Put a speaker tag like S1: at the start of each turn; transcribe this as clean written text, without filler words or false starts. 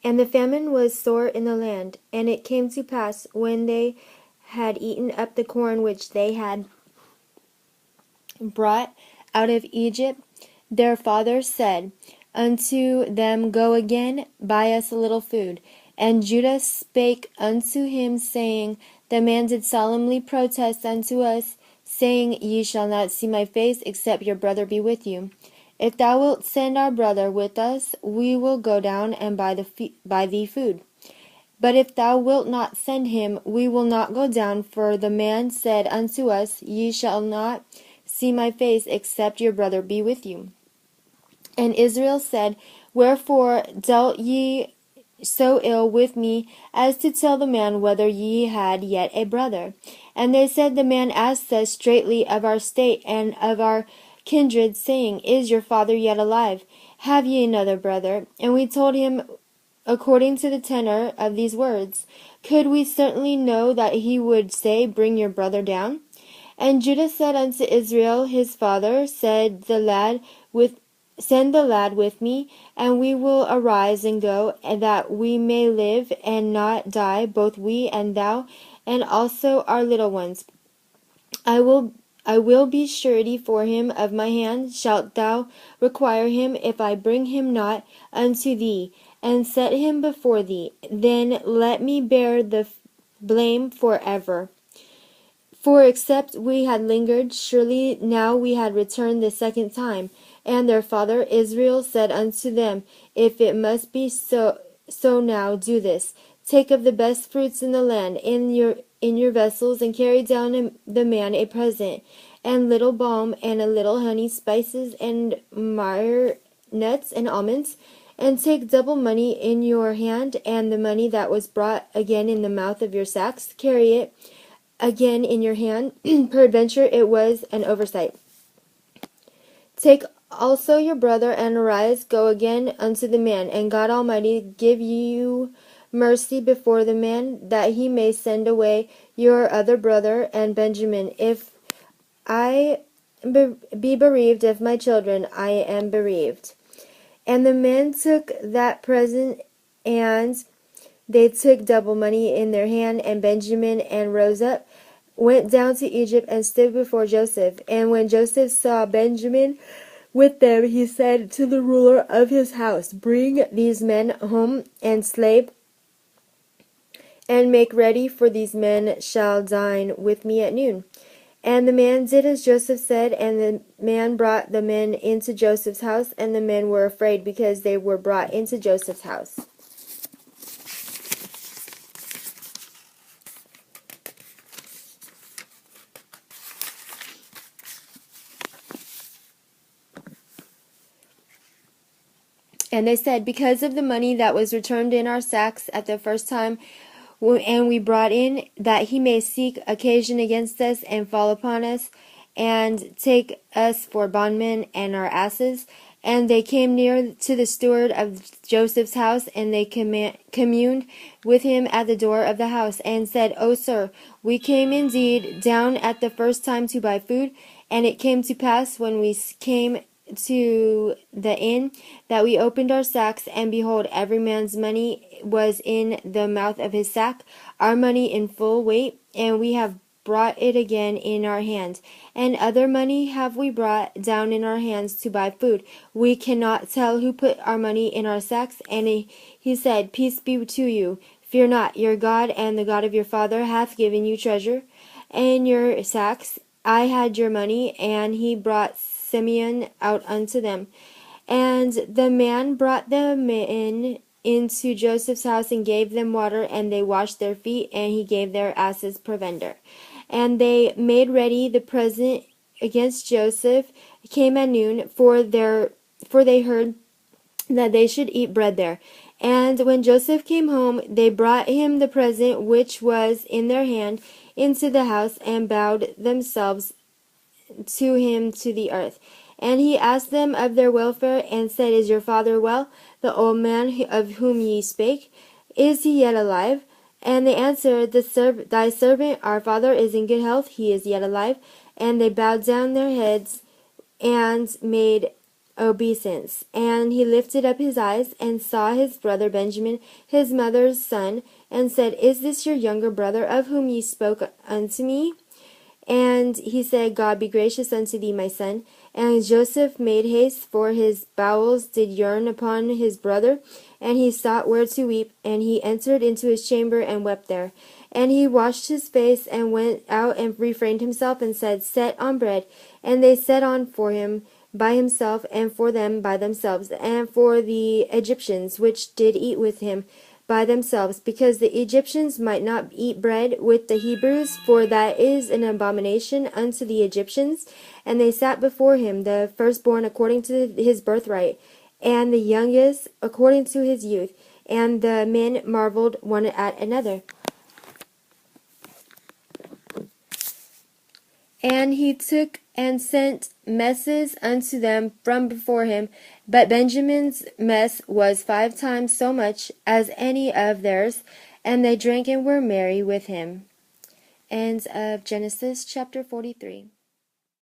S1: And the famine was sore in the land. And it came to pass, when they had eaten up the corn which they had brought out of Egypt, their father said unto them, Go again, buy us a little food. And Judah spake unto him, saying, The man did solemnly protest unto us, saying, Ye shall not see my face, except your brother be with you. If thou wilt send our brother with us, we will go down and buy thee food. But if thou wilt not send him, we will not go down, for the man said unto us, Ye shall not see my face, except your brother be with you. And Israel said, Wherefore dealt ye so ill with me, as to tell the man whether ye had yet a brother? And they said, The man asked us straitly of our state and of our kindred, saying, Is your father yet alive? Have ye another brother? And we told him according to the tenor of these words. Could we certainly know that he would say, Bring your brother down? And Judah said unto Israel his father, Send the lad with me, and we will arise and go, and that we may live and not die, both we and thou, and also our little ones. I will be surety for him of my hand. Shalt thou require him, if I bring him not unto thee, and set him before thee? Then let me bear the blame forever. For except we had lingered, surely now we had returned the second time. And their father Israel said unto them, If it must be so now do this. Take of the best fruits in the land in your vessels, and carry down the man a present, and little balm, and a little honey, spices, and myrrh, nuts, and almonds. And take double money in your hand, and the money that was brought again in the mouth of your sacks, carry it again in your hand. Peradventure it was an oversight. Take also your brother, and arise, go again unto the man, and God Almighty give you mercy before the man, that he may send away your other brother and Benjamin. If I be bereaved of my children, I am bereaved. And the men took that present, and they took double money in their hand, and Benjamin, and rose up, went down to Egypt, and stood before Joseph. And when Joseph saw Benjamin with them, he said to the ruler of his house, Bring these men home, and slay, and make ready, for these men shall dine with me at noon. And the man did as Joseph said, and the man brought the men into Joseph's house, and the men were afraid, because they were brought into Joseph's house. And they said, Because of the money that was returned in our sacks at the first time, and we brought in, that he may seek occasion against us, and fall upon us, and take us for bondmen and our asses. And they came near to the steward of Joseph's house, and they communed with him at the door of the house, and said, O sir, we came indeed down at the first time to buy food. And it came to pass, when we came to the inn, that we opened our sacks, and behold, every man's money was in the mouth of his sack, our money in full weight, and we have brought it again in our hand. And other money have we brought down in our hands to buy food. We cannot tell who put our money in our sacks. And he said, Peace be to you. Fear not. Your God and the God of your father hath given you treasure in your sacks. I had your money. And he brought Simeon out unto them. And the man brought them into Joseph's house, and gave them water, and they washed their feet, and he gave their asses provender. And they made ready the present against Joseph, came at noon, for they heard that they should eat bread there. And when Joseph came home, they brought him the present which was in their hand into the house, and bowed themselves to him to the earth. And he asked them of their welfare, and said, Is your father well, the old man of whom ye spake? Is he yet alive? And they answered, Thy servant, our father, is in good health, he is yet alive. And they bowed down their heads, and made obeisance. And he lifted up his eyes, and saw his brother Benjamin, his mother's son, and said, Is this your younger brother, of whom ye spoke unto me? And he said, God be gracious unto thee, my son. And Joseph made haste, for his bowels did yearn upon his brother, and he sought where to weep, and he entered into his chamber, and wept there. And he washed his face, and went out, and refrained himself, and said, Set on bread. And they set on for him by himself, and for them by themselves, and for the Egyptians which did eat with him by themselves, because the Egyptians might not eat bread with the Hebrews, for that is an abomination unto the Egyptians. And they sat before him, the firstborn according to his birthright, and the youngest according to his youth. And the men marveled one at another. And he took and sent messes unto them from before him. But Benjamin's mess was 5 times so much as any of theirs, and they drank and were merry with him. End of Genesis chapter 43.